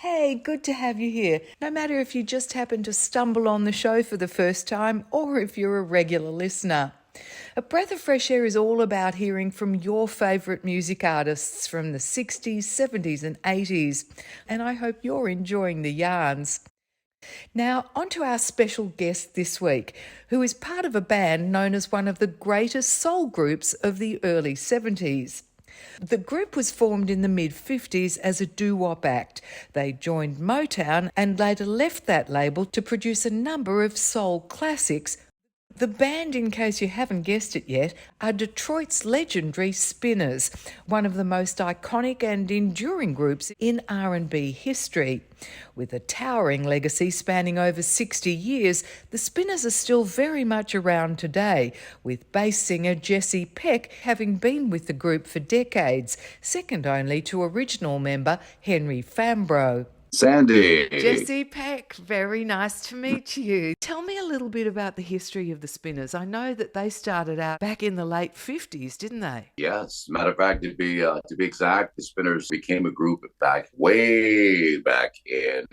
Hey, good to have you here. No matter if you just happen to stumble on the show for the first time or if you're a regular listener. A Breath of Fresh Air is all about hearing from your favourite music artists from the 60s, 70s and 80s. And I hope you're enjoying the yarns. Now, on to our special guest this week, who is part of a band known as one of the greatest soul groups of the early 70s. The group was formed in the mid-50s as a doo-wop act. They joined Motown and later left that label to produce a number of soul classics. The band, in case you haven't guessed it yet, are Detroit's legendary Spinners, one of the most iconic and enduring groups in R&B history. With a towering legacy spanning over 60 years, the Spinners are still very much around today, with bass singer Jessie Peck having been with the group for decades, second only to original member Henry Fambrough. Sandy. Jessie Peck, very nice to meet you. Tell me a little bit about the history of the Spinners. I know that they started out back in the late 50s, didn't they? Yes, matter of fact, to be exact, the Spinners became a group way back in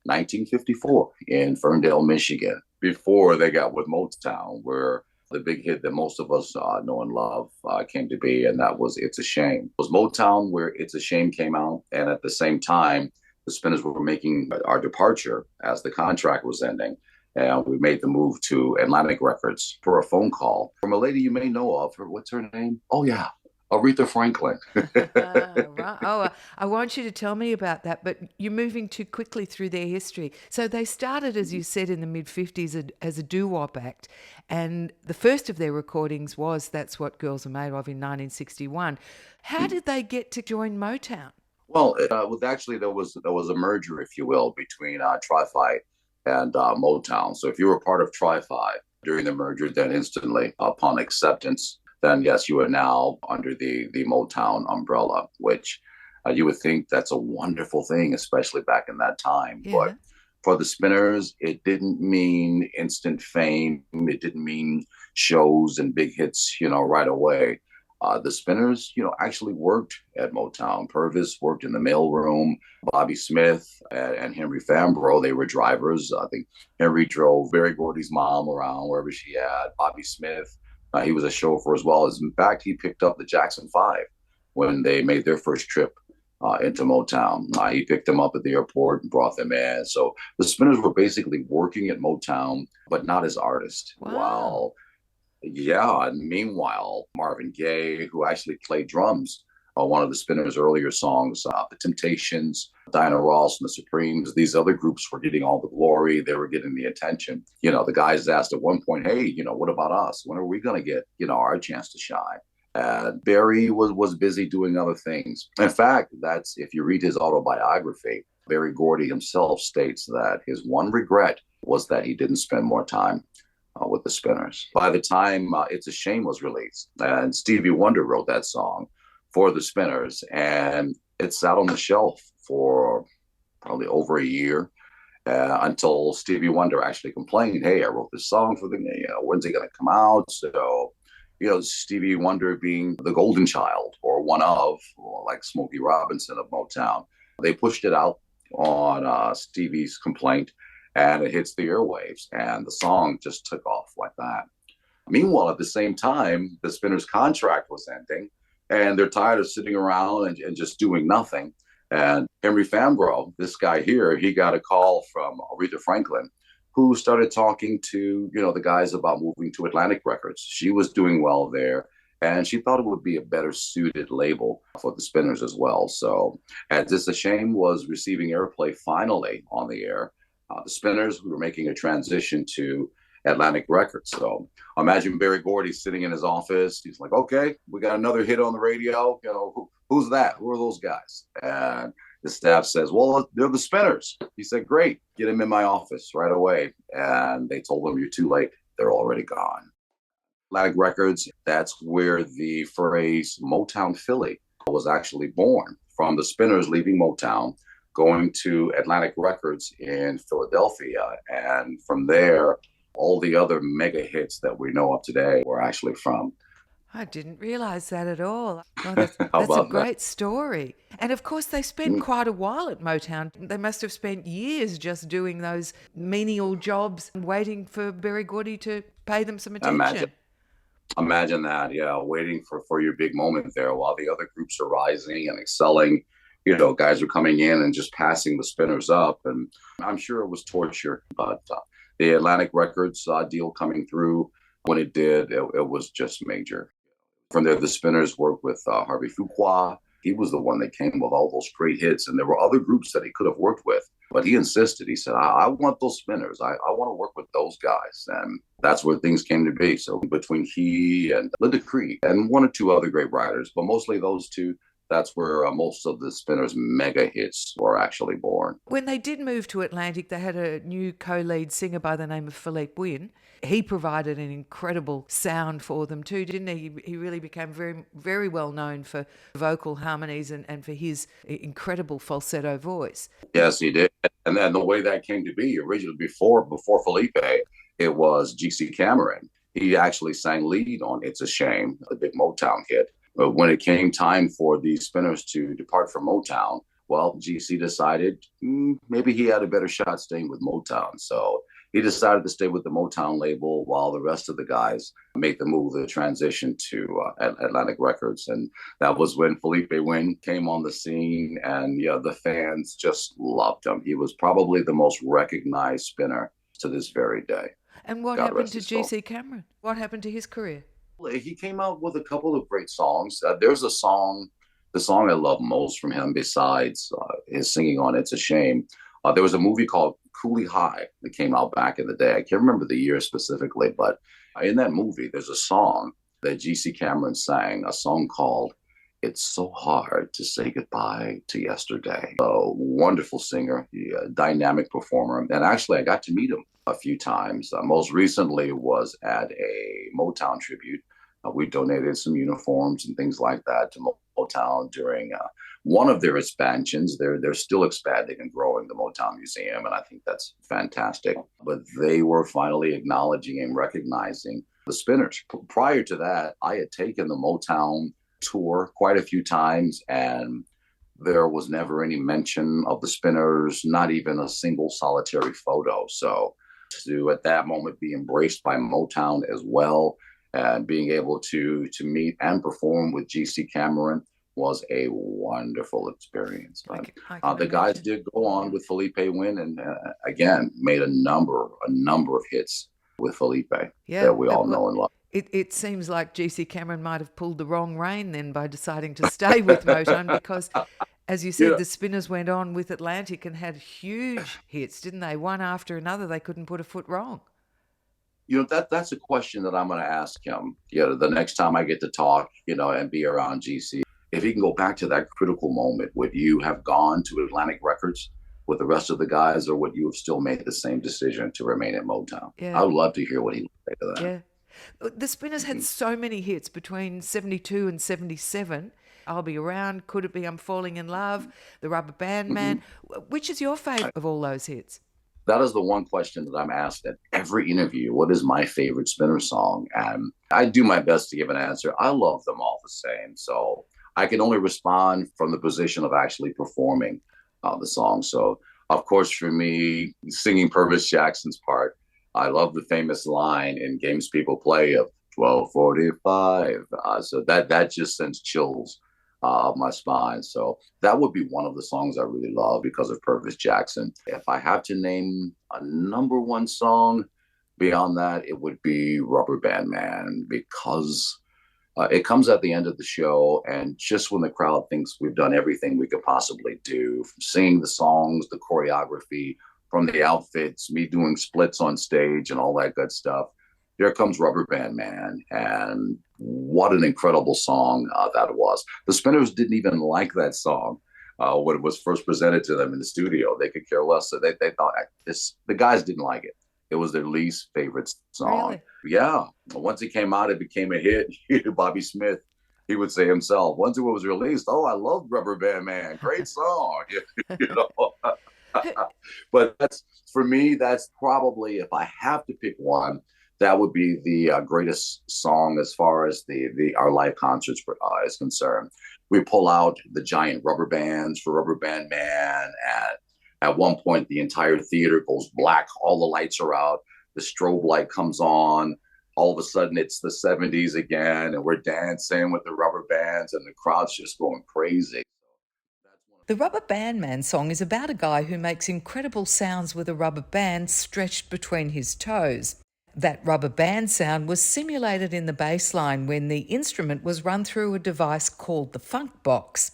1954 in Ferndale, Michigan, before they got with Motown, where the big hit that most of us know and love came to be, and that was "It's a Shame." It was Motown where "It's a Shame" came out, and at the same time, the Spinners were making our departure as the contract was ending. And we made the move to Atlantic Records for a phone call from a lady you may know of. What's her name? Oh, yeah, Aretha Franklin. Right. Oh, I want you to tell me about that, but you're moving too quickly through their history. So they started, as you said, in the mid-50s as a doo-wop act, and the first of their recordings was That's What Girls Are Made Of in 1961. How did they get to join Motown? Well, actually, there was a merger, if you will, between Tri-Fi and Motown. So if you were part of Tri-Fi during the merger, then instantly upon acceptance, then yes, you are now under the Motown umbrella, which you would think that's a wonderful thing, especially back in that time. Yeah. But for the Spinners, it didn't mean instant fame. It didn't mean shows and big hits, right away. The Spinners, actually worked at Motown. Pervis worked in the mailroom. Bobbie Smith and Henry Fambrough, they were drivers. I think Henry drove Berry Gordy's mom around wherever she had. Bobbie Smith, he was a chauffeur as well. In fact, he picked up the Jackson 5 when they made their first trip into Motown. He picked them up at the airport and brought them in. So the Spinners were basically working at Motown, but not as artists. Wow. And meanwhile, Marvin Gaye, who actually played drums on one of the Spinners' earlier songs, The Temptations, Diana Ross and the Supremes, these other groups were getting all the glory. They were getting the attention. The guys asked at one point, hey, what about us? When are we going to get, our chance to shine? And Barry was busy doing other things. In fact, if you read his autobiography, Berry Gordy himself states that his one regret was that he didn't spend more time with the Spinners. By the time It's a Shame was released, and Stevie Wonder wrote that song for the Spinners, and it sat on the shelf for probably over a year until Stevie Wonder actually complained, hey, I wrote this song for them, when's it going to come out? So, Stevie Wonder being the golden child or one of, like Smokey Robinson of Motown, they pushed it out on Stevie's complaint, and it hits the airwaves, and the song just took off like that. Meanwhile, at the same time, the Spinners' contract was ending, and they're tired of sitting around and just doing nothing. And Henry Fambrough, this guy here, he got a call from Aretha Franklin, who started talking to, the guys about moving to Atlantic Records. She was doing well there, and she thought it would be a better suited label for the Spinners as well. So, as It's a Shame was receiving airplay finally on the air, the Spinners were making a transition to Atlantic Records. So imagine Berry Gordy sitting in his office. He's like, okay, we got another hit on the radio. Who's that? Who are those guys? And the staff says, well, they're the Spinners. He said, great, get him in my office right away. And they told him, you're too late. They're already gone. Atlantic Records, that's where the phrase Motown Philly was actually born, from the Spinners leaving Motown, going to Atlantic Records in Philadelphia. And from there, all the other mega hits that we know of today were actually from I didn't realize that at all. Oh, How that's a about that? great story. And of course, they spent quite a while at Motown. They must have spent years just doing those menial jobs and waiting for Berry Gordy to pay them some Imagine. attention. Imagine that, yeah, waiting for your big moment there while the other groups are rising and excelling. Guys are coming in and just passing the spinners up, and I'm sure it was torture. But the Atlantic Records deal coming through when it did, it was just major. From there, the Spinners worked with Harvey Fuqua. He was the one that came with all those great hits, and there were other groups that he could have worked with. But he insisted. He said, I want those Spinners. I want to work with those guys. And that's where things came to be. So between he and Linda Creed and one or two other great writers, but mostly those two, that's where most of the Spinners' mega hits were actually born. When they did move to Atlantic, they had a new co-lead singer by the name of Philippe Wynne. He provided an incredible sound for them too, didn't he? He really became very, very well known for vocal harmonies and for his incredible falsetto voice. Yes, he did. And then the way that came to be originally before Felipe, it was G.C. Cameron. He actually sang lead on It's a Shame, the big Motown hit. But when it came time for the Spinners to depart from Motown, well, GC decided maybe he had a better shot staying with Motown. So he decided to stay with the Motown label while the rest of the guys made the transition to Atlantic Records. And that was when Felipe Wynne came on the scene, and yeah, the fans just loved him. He was probably the most recognized spinner to this very day. And what God happened rest to his soul. GC Cameron? What happened to his career? He came out with a couple of great songs. There's a song, the song I love most from him, besides his singing on It's a Shame. There was a movie called Cooley High that came out back in the day. I can't remember the year specifically, but in that movie, there's a song that G.C. Cameron sang, a song called It's So Hard to Say Goodbye to Yesterday. A wonderful singer, a dynamic performer. And actually, I got to meet him a few times. Most recently was at a Motown tribute. We donated some uniforms and things like that to Motown during one of their expansions. They're still expanding and growing the Motown Museum, and I think that's fantastic. But they were finally acknowledging and recognizing the Spinners. Prior to that, I had taken the Motown tour quite a few times, and there was never any mention of the Spinners, not even a single solitary photo. So to at that moment be embraced by Motown as well, and being able to meet and perform with G.C. Cameron was a wonderful experience. The guys did go on with Felipe Wynne, and again made a number of hits with Felipe that we all know and love. It seems like G.C. Cameron might have pulled the wrong rein then by deciding to stay with Motown because, as you said, the Spinners went on with Atlantic and had huge hits, didn't they? One after another, they couldn't put a foot wrong. That's a question that I'm going to ask him. The next time I get to talk, and be around GC, if he can go back to that critical moment, would you have gone to Atlantic Records with the rest of the guys, or would you have still made the same decision to remain at Motown? Yeah. I would love to hear what he would say to that. Yeah. The Spinners had so many hits between 72 and 77. I'll Be Around, Could It Be I'm Falling in Love, The Rubber Band Man. Which is your favorite of all those hits? That is the one question that I'm asked at every interview. What is my favorite Spinner song? And I do my best to give an answer. I love them all the same. So I can only respond from the position of actually performing the song. So, of course, for me, singing Pervis Jackson's part, I love the famous line in Games People Play of 12:45. So that just sends chills up my spine. So that would be one of the songs I really love because of Pervis Jackson. If I have to name a number one song beyond that, it would be Rubber Band Man, because it comes at the end of the show, and just when the crowd thinks we've done everything we could possibly do, from singing the songs, the choreography, from the outfits, me doing splits on stage and all that good stuff, here comes Rubber Band Man. And what an incredible song that was. The Spinners didn't even like that song when it was first presented to them in the studio. They could care less. So they thought the guys didn't like it. It was their least favorite song. Really? Yeah. Once it came out, it became a hit. Bobbie Smith, he would say himself, once it was released, I love Rubber Band Man. Great song. But for me, that's probably, if I have to pick one, That would be the greatest song as far as the our live concerts is concerned. We pull out the giant rubber bands for Rubber Band Man, and at one point the entire theater goes black. All the lights are out. The strobe light comes on. All of a sudden, it's the '70s again, and we're dancing with the rubber bands, and the crowd's just going crazy. The Rubber Band Man song is about a guy who makes incredible sounds with a rubber band stretched between his toes. That rubber band sound was simulated in the bass line when the instrument was run through a device called the funk box.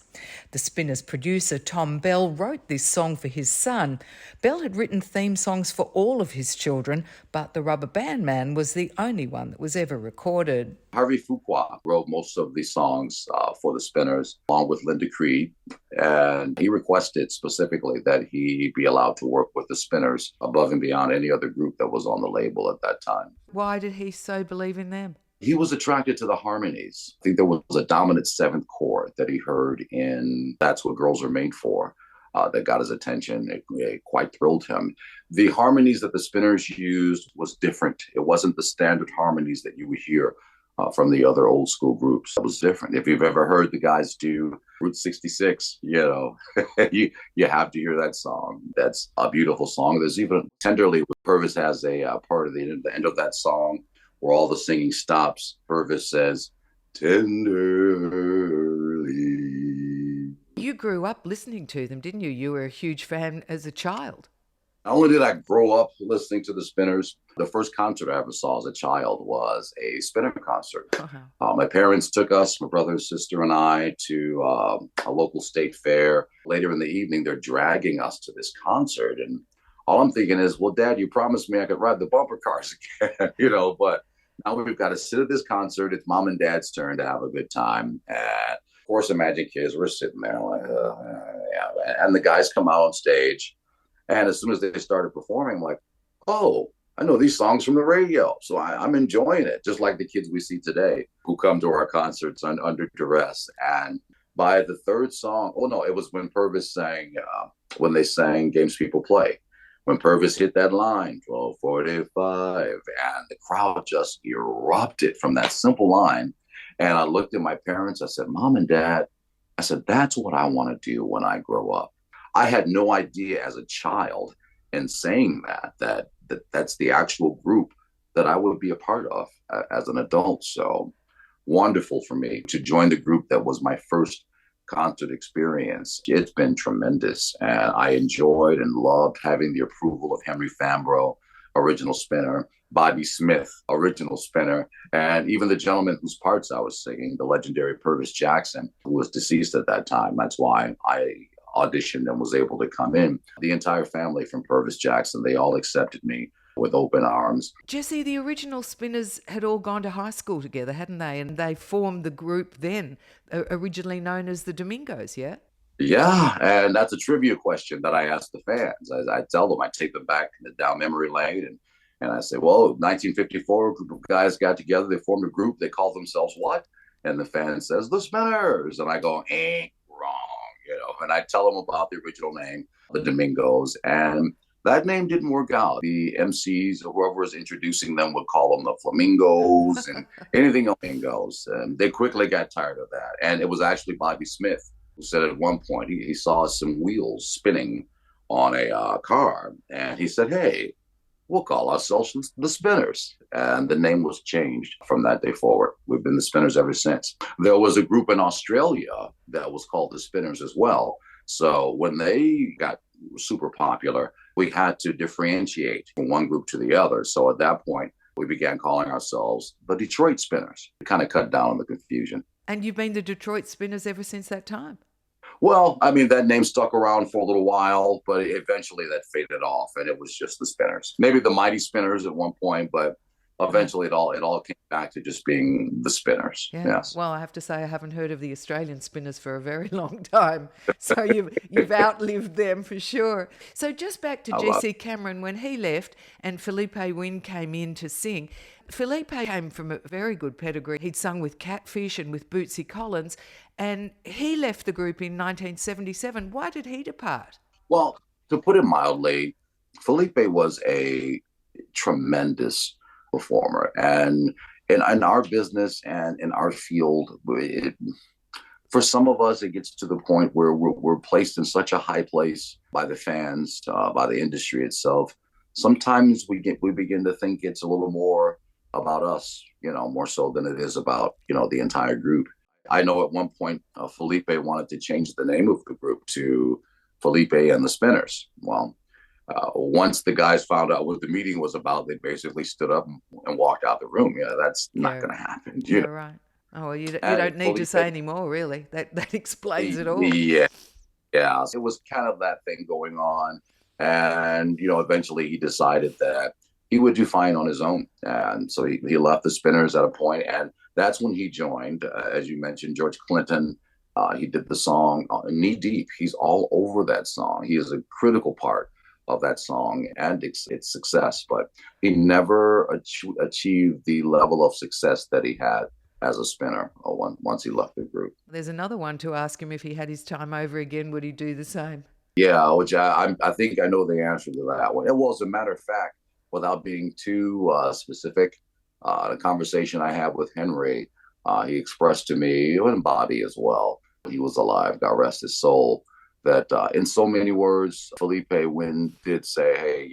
The Spinners' producer Tom Bell wrote this song for his son. Bell had written theme songs for all of his children, but the Rubber Band Man was the only one that was ever recorded. Harvey Fuqua wrote most of the songs for the Spinners, along with Linda Creed, and he requested specifically that he be allowed to work with the Spinners above and beyond any other group that was on the label at that time. Why did he so believe in them? He was attracted to the harmonies. I think there was a dominant seventh chord that he heard in That's What Girls Are Made For that got his attention. It quite thrilled him. The harmonies that the Spinners used was different. It wasn't the standard harmonies that you would hear from the other old school groups. It was different. If you've ever heard the guys do Route 66, you have to hear that song. That's a beautiful song. There's even Tenderly, Pervis has a part of the end of that song where all the singing stops. Pervis says, tenderly. You grew up listening to them, didn't you? You were a huge fan as a child. Not only did I grow up listening to the Spinners, the first concert I ever saw as a child was a Spinner concert. Uh-huh. My parents took us, my brother, sister, and I, to a local state fair. Later in the evening, they're dragging us to this concert. And all I'm thinking is, well, Dad, you promised me I could ride the bumper cars again, but now we've got to sit at this concert. It's Mom and Dad's turn to have a good time. And of course, Imagine Kids, we're sitting there like, yeah. And the guys come out on stage. And as soon as they started performing, I'm like, oh, I know these songs from the radio. So I'm enjoying it, just like the kids we see today who come to our concerts under duress. And by the third song, it was when Pervis sang, when they sang Games People Play. When Pervis hit that line, 12:45, and the crowd just erupted from that simple line. And I looked at my parents, I said, Mom and Dad, I said, that's what I want to do when I grow up. I had no idea as a child in saying that's the actual group that I would be a part of as an adult. So wonderful for me to join the group that was my first concert experience. It's been tremendous, and I enjoyed and loved having the approval of Henry Fambrough, original Spinner, Bobbie Smith, original Spinner, and even the gentleman whose parts I was singing, the legendary Pervis Jackson, who was deceased at that time. That's why I auditioned and was able to come in. The entire family from Pervis Jackson, they all accepted me with open arms. Jessie, the original Spinners had all gone to high school together, hadn't they? And they formed the group then, originally known as the Domingoes, yeah? Yeah, and that's a trivia question that I ask the fans. I tell them, I take them back down memory lane, and I say, well, 1954, a group of guys got together, they formed a group, they called themselves what? And the fan says, the Spinners. And I go, wrong, and I tell them about the original name, the Domingoes, and that name didn't work out. The MCs or whoever was introducing them would call them the Flamingos and anything Flamingos. And they quickly got tired of that. And it was actually Bobbie Smith who said at one point he saw some wheels spinning on a car. And he said, hey, we'll call ourselves the Spinners. And the name was changed from that day forward. We've been the Spinners ever since. There was a group in Australia that was called the Spinners as well. So when they got super popular, we had to differentiate from one group to the other. So at that point, we began calling ourselves the Detroit Spinners to kind of cut down on the confusion. And you've been the Detroit Spinners ever since that time? Well, I mean, that name stuck around for a little while, but eventually that faded off and it was just the Spinners. Maybe the Mighty Spinners at one point, but eventually it all came back to just being the Spinners. Yeah. Yes. Well, I have to say I haven't heard of the Australian Spinners for a very long time. So you've outlived them for sure. So just back to Jesse Cameron, when he left and Felipe Wynne came in to sing. Felipe came from a very good pedigree. He'd sung with Catfish and with Bootsy Collins, and he left the group in 1977. Why did he depart? Well, to put it mildly, Felipe was a tremendous performer. And in our business and in our field, for some of us, it gets to the point where we're placed in such a high place by the fans, by the industry itself. Sometimes we begin to think it's a little more about us, more so than it is about, the entire group. I know at one point, Felipe wanted to change the name of the group to Felipe and the Spinners. Well, once the guys found out what the meeting was about, they basically stood up and walked out the room. Yeah, that's not going to happen. Yeah, right. Oh, well, you don't need to say anymore, really. That explains it all. Yeah, yeah. It was kind of that thing going on. And, eventually he decided that he would do fine on his own. And so he left the Spinners at a point, and that's when he joined, as you mentioned, George Clinton. He did the song Knee Deep. He's all over that song. He is a critical part of that song and its success, but he never achieved the level of success that he had as a spinner once he left the group. There's another one to ask him if he had his time over again, would he do the same? Yeah, which I think I know the answer to that one. Well, as a matter of fact, without being too specific, the conversation I had with Henry, he expressed to me, and Bobbie as well, he was alive, God rest his soul, that in so many words, Felipe Wynn did say, hey,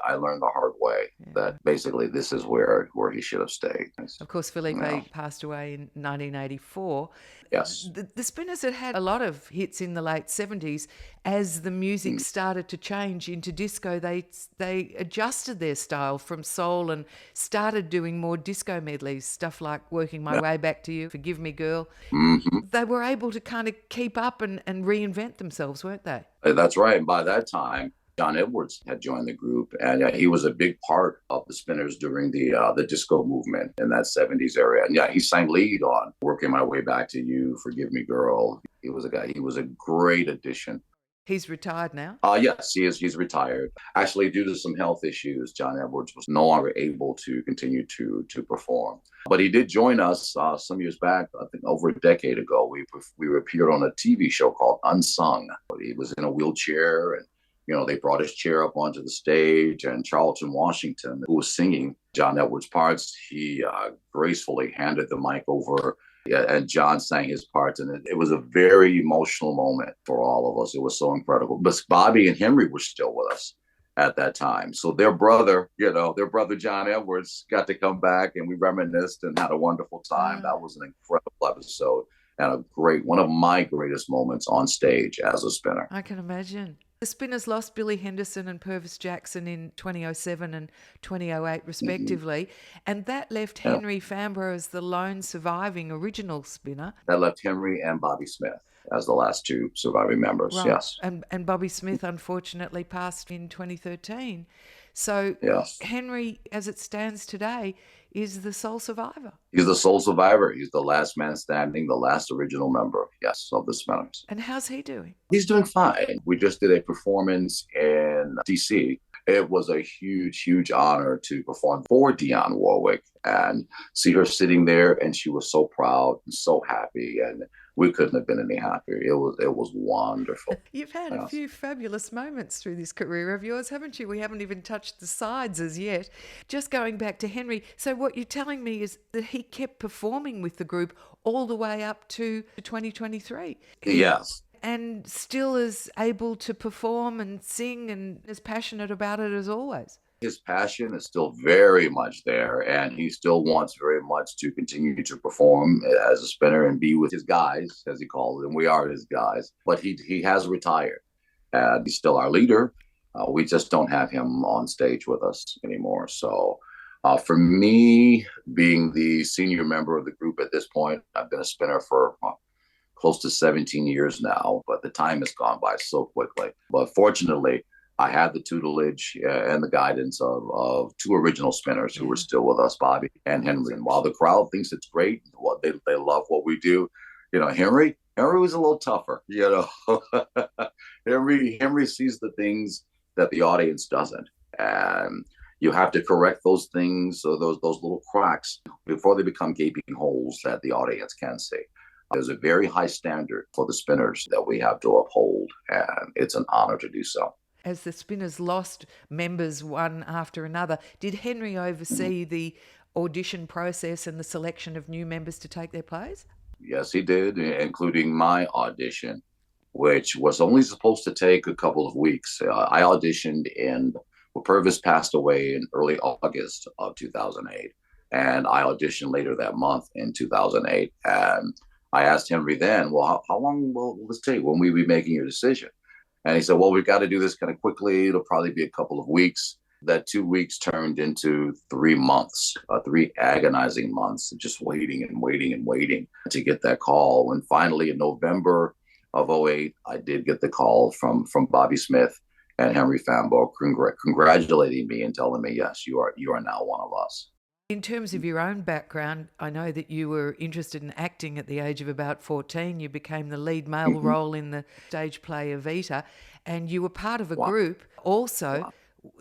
I learned the hard way, that basically this is where he should have stayed. Of course, Felipe passed away in 1984. Yes. The Spinners had a lot of hits in the late 70s. As the music started to change into disco, they adjusted their style from soul and started doing more disco medleys, stuff like Working My Way Back to You, Forgive Me Girl. Mm-hmm. They were able to kind of keep up and reinvent themselves, weren't they? That's right. And by that time, John Edwards had joined the group, and he was a big part of the Spinners during the disco movement in that 70s area. And he sang lead on Working My Way Back to You, Forgive Me Girl. He was a great addition. He's retired now? Yes, he is. He's retired. Actually, due to some health issues, John Edwards was no longer able to continue to perform. But he did join us some years back, I think over a decade ago. We appeared on a TV show called Unsung. He was in a wheelchair, and they brought his chair up onto the stage, and Charlton Washington, who was singing John Edwards' parts, he gracefully handed the mic over. Yeah, and John sang his parts, and it was a very emotional moment for all of us. It was so incredible. But Bobbie and Henry were still with us at that time. So their brother John Edwards got to come back, and we reminisced and had a wonderful time. That was an incredible episode and one of my greatest moments on stage as a spinner. I can imagine. The Spinners lost Billy Henderson and Pervis Jackson in 2007 and 2008 respectively, and that left Henry Fambrough as the lone surviving original spinner. That left Henry and Bobbie Smith as the last two surviving members, right. Yes. And Bobbie Smith unfortunately passed in 2013. So yes. Henry, as it stands today, is the sole survivor. He's the sole survivor. He's the last man standing, the last original member, yes, of the Spinners. And how's he doing? He's doing fine. We just did a performance in D.C. It was a huge, huge honor to perform for Dionne Warwick and see her sitting there, and she was so proud and so happy, and we couldn't have been any happier. It was wonderful. You've had a few fabulous moments through this career of yours, haven't you? We haven't even touched the sides as yet. Just going back to Henry, so what you're telling me is that he kept performing with the group all the way up to 2023. Yes. And still is able to perform and sing and is passionate about it as always. His passion is still very much there, and he still wants very much to continue to perform as a spinner and be with his guys, as he calls them. We are his guys, but he has retired, and he's still our leader. We just don't have him on stage with us anymore. So for me, being the senior member of the group at this point, I've been a spinner for close to 17 years now, but the time has gone by so quickly. But fortunately, I had the tutelage and the guidance of two original spinners who were still with us, Bobbie and Henry. And while the crowd thinks it's great, they love what we do, Henry was a little tougher, Henry sees the things that the audience doesn't. And you have to correct those things, or those little cracks, before they become gaping holes that the audience can see. There's a very high standard for the spinners that we have to uphold, and it's an honor to do so. as the Spinners lost members one after another, did Henry oversee the audition process and the selection of new members to take their place? Yes, he did, including my audition, which was only supposed to take a couple of weeks. I auditioned well, Pervis passed away in early August of 2008. And I auditioned later that month in 2008. And I asked Henry then, well, how long will this take? When will we be making your decision? And he said, well, we've got to do this kind of quickly. It'll probably be a couple of weeks. That 2 weeks turned into 3 months, 3 agonizing months, just waiting and waiting and waiting to get that call. When finally in November of '08, I did get the call from Bobbie Smith and Henry Fambrough congratulating me and telling me, yes, you are now one of us. In terms of your own background, I know that you were interested in acting at the age of about 14. You became the lead male role in the stage play Evita, and you were part of a group also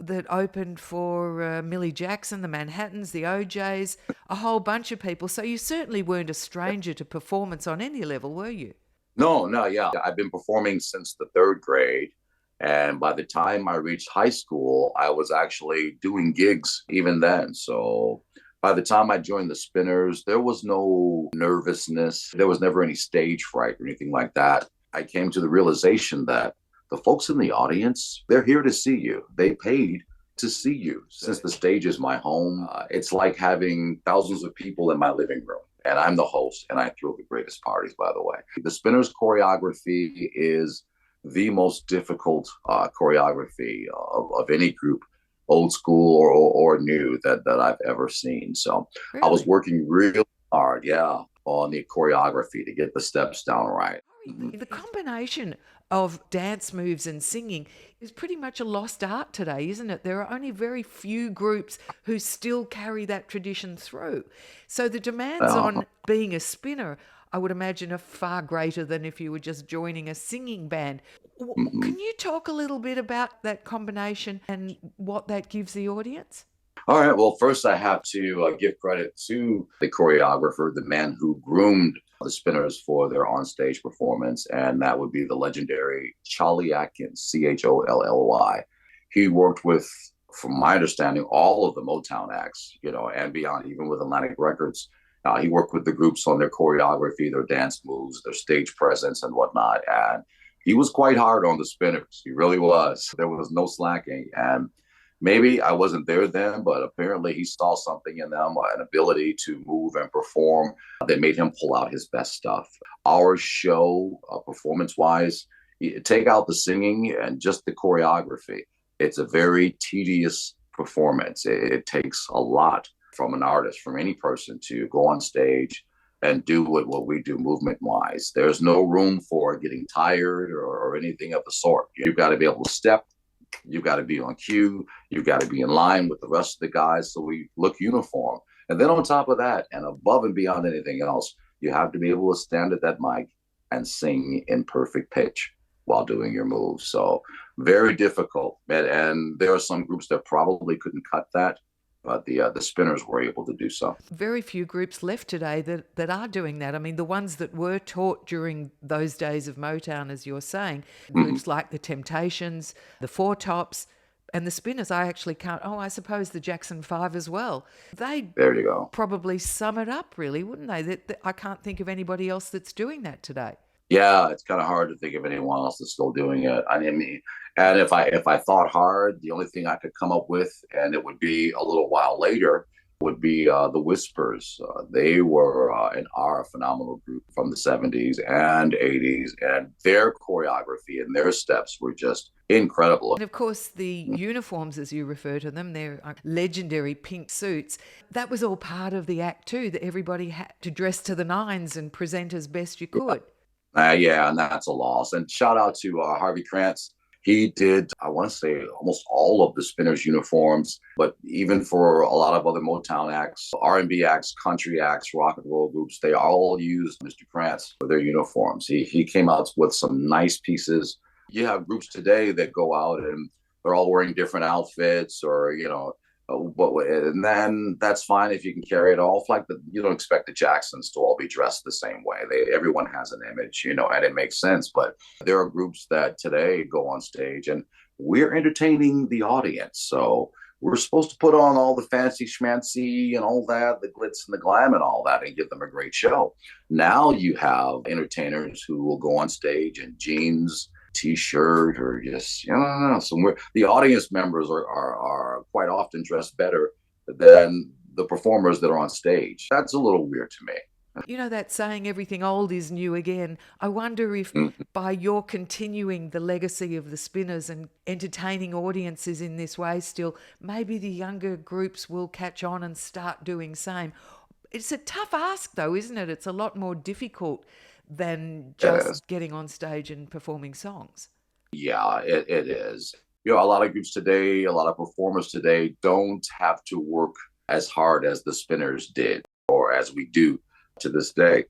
that opened for Millie Jackson, the Manhattans, the OJs, a whole bunch of people. So you certainly weren't a stranger to performance on any level, were you? No, yeah. I've been performing since the 3rd grade. And by the time I reached high school, I was actually doing gigs even then. So by the time I joined the Spinners, there was no nervousness. There was never any stage fright or anything like that. I came to the realization that the folks in the audience, they're here to see you. They paid to see you. Since the stage is my home, it's like having thousands of people in my living room. And I'm the host, and I throw the greatest parties, by the way. The Spinners choreography is the most difficult choreography of any group, old school or new, that I've ever seen. So really? I was working real hard, on the choreography to get the steps down right. The combination of dance moves and singing is pretty much a lost art today, isn't it? There are only very few groups who still carry that tradition through. So the demands on being a spinner, I would imagine, are far greater than if you were just joining a singing band. Can you talk a little bit about that combination and what that gives the audience? All right. Well, first I have to give credit to the choreographer, the man who groomed the Spinners for their onstage performance, and that would be the legendary Cholly Atkins, Cholly. He worked with, from my understanding, all of the Motown acts, and beyond, even with Atlantic Records. He worked with the groups on their choreography, their dance moves, their stage presence, and whatnot. And he was quite hard on the Spinners. He really was. There was no slacking. And maybe I wasn't there then, but apparently he saw something in them, an ability to move and perform that made him pull out his best stuff. Our show, performance-wise, take out the singing and just the choreography. It's a very tedious performance. It takes a lot from an artist, from any person, to go on stage and do what we do movement-wise. There's no room for getting tired or anything of the sort. You've got to be able to step. You've got to be on cue. You've got to be in line with the rest of the guys so we look uniform. And then on top of that, and above and beyond anything else, you have to be able to stand at that mic and sing in perfect pitch while doing your moves. So very difficult. And there are some groups that probably couldn't cut that, but the Spinners were able to do so. Very few groups left today that are doing that. I mean, the ones that were taught during those days of Motown, as you're saying, groups like the Temptations, the Four Tops, and the Spinners, I actually can't. Oh, I suppose the Jackson 5 as well. There you go. Probably sum it up, really, wouldn't they? I can't think of anybody else that's doing that today. Yeah, it's kind of hard to think of anyone else that's still doing it. I mean, and if I thought hard, the only thing I could come up with, and it would be a little while later, would be the Whispers. They were a phenomenal group from the 70s and 80s, and their choreography and their steps were just incredible. And of course, the uniforms, as you refer to them, they're legendary pink suits. That was all part of the act too, that everybody had to dress to the nines and present as best you could. Yeah, and that's a loss. And shout out to Harvey Krantz. He did, I want to say, almost all of the Spinners uniforms, but even for a lot of other Motown acts, R&B acts, country acts, rock and roll groups, they all used Mr. Krantz for their uniforms. He came out with some nice pieces. You have groups today that go out and they're all wearing different outfits, or, and then that's fine if you can carry it off. You don't expect the Jacksons to all be dressed the same way. Everyone has an image, and it makes sense. But there are groups that today go on stage, and we're entertaining the audience. So we're supposed to put on all the fancy schmancy and all that, the glitz and the glam and all that, and give them a great show. Now you have entertainers who will go on stage in jeans, t-shirt, or just, somewhere. The audience members are quite often dressed better than the performers that are on stage. That's a little weird to me. You know that saying, everything old is new again. I wonder if Mm. by your continuing the legacy of the Spinners and entertaining audiences in this way still, maybe the younger groups will catch on and start doing same. It's a tough ask though, isn't it? It's a lot more difficult than It is. just getting on stage and performing songs. Yeah, it is. A lot of groups today, a lot of performers today don't have to work as hard as the Spinners did or as we do to this day.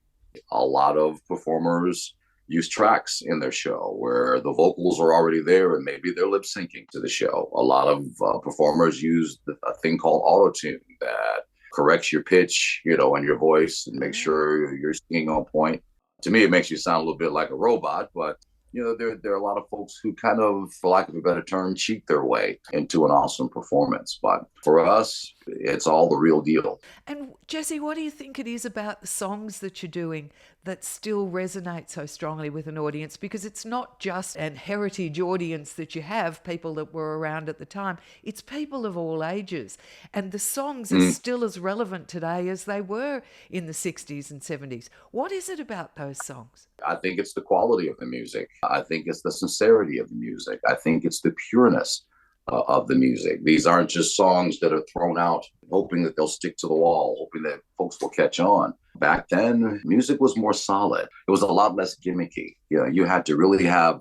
A lot of performers use tracks in their show where the vocals are already there and maybe they're lip syncing to the show. A lot of performers use a thing called auto tune that corrects your pitch, and your voice and makes sure you're singing on point. To me, it makes you sound a little bit like a robot, but there are a lot of folks who kind of, for lack of a better term, cheat their way into an awesome performance. But for us, it's all the real deal. And Jessie, what do you think it is about the songs that you're doing that still resonate so strongly with an audience? Because it's not just an heritage audience that you have, people that were around at the time. It's people of all ages. And the songs are still as relevant today as they were in the 60s and 70s. What is it about those songs? I think it's the quality of the music. I think it's the sincerity of the music. I think it's the pureness of the music. These aren't just songs that are thrown out hoping that they'll stick to the wall, hoping that folks will catch on. Back then, music was more solid. It was a lot less gimmicky. You had to really have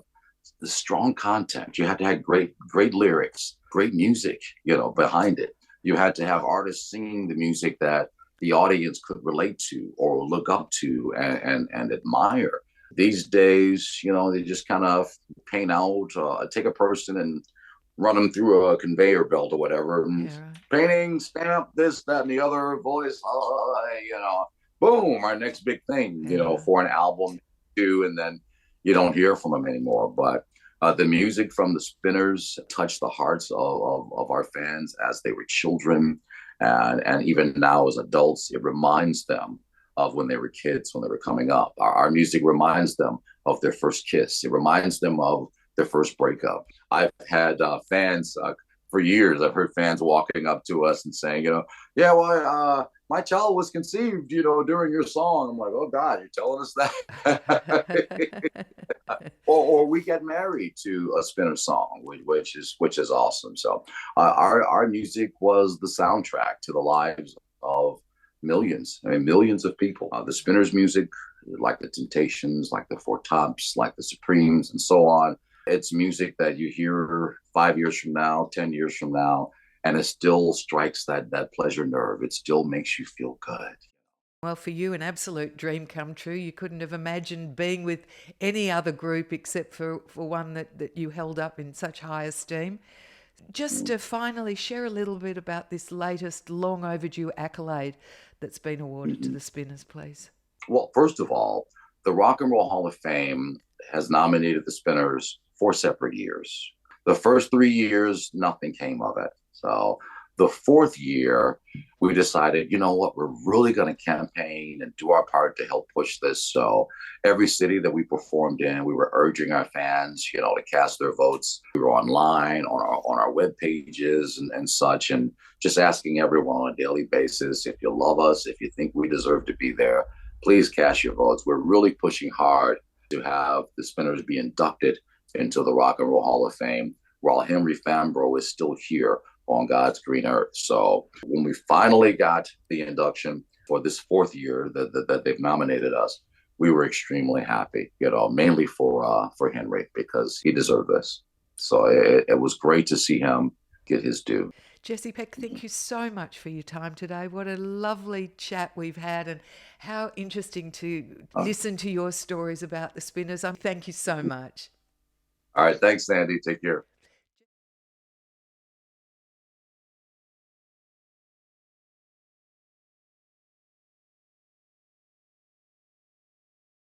the strong content. You had to have great lyrics, great music, behind it. You had to have artists singing the music that the audience could relate to or look up to and admire. These days, they just kind of paint out, take a person and run them through a conveyor belt or whatever. And painting, stamp, this, that, and the other, voice, boom, our next big thing, for an album too, and then you don't hear from them anymore. But the music from the Spinners touched the hearts of our fans as they were children. And even now as adults, it reminds them of when they were kids, when they were coming up. Our music reminds them of their first kiss. It reminds them of their first breakup. I've had fans for years. I've heard fans walking up to us and saying, yeah, well, my child was conceived, during your song. I'm like, oh God, you're telling us that? or we get married to a Spinner song, which is awesome. So our music was the soundtrack to the lives of millions. I mean, millions of people. The Spinners' music, like the Temptations, like the Four Tops, like the Supremes, and so on. It's music that you hear 5 years from now, 10 years from now, and it still strikes that pleasure nerve. It still makes you feel good. Well, for you, an absolute dream come true. You couldn't have imagined being with any other group except for one that you held up in such high esteem. Just to finally share a little bit about this latest long overdue accolade that's been awarded to the Spinners, please. Well, first of all, the Rock and Roll Hall of Fame has nominated the Spinners 4 separate years. The first 3 years, nothing came of it. So the 4th year, we decided, you know what, we're really going to campaign and do our part to help push this. So every city that we performed in, we were urging our fans, to cast their votes. We were online, on our web pages and such, and just asking everyone on a daily basis, if you love us, if you think we deserve to be there, please cast your votes. We're really pushing hard to have the Spinners be inducted into the Rock and Roll Hall of Fame while Henry Fambrough is still here on God's green earth. So when we finally got the induction for this 4th year that they've nominated us, we were extremely happy, mainly for Henry, because he deserved this. So it was great to see him get his due. Jessie Peck, thank you so much for your time today. What a lovely chat we've had, and how interesting to listen to your stories about the Spinners. Thank you so much. All right. Thanks, Sandy. Take care.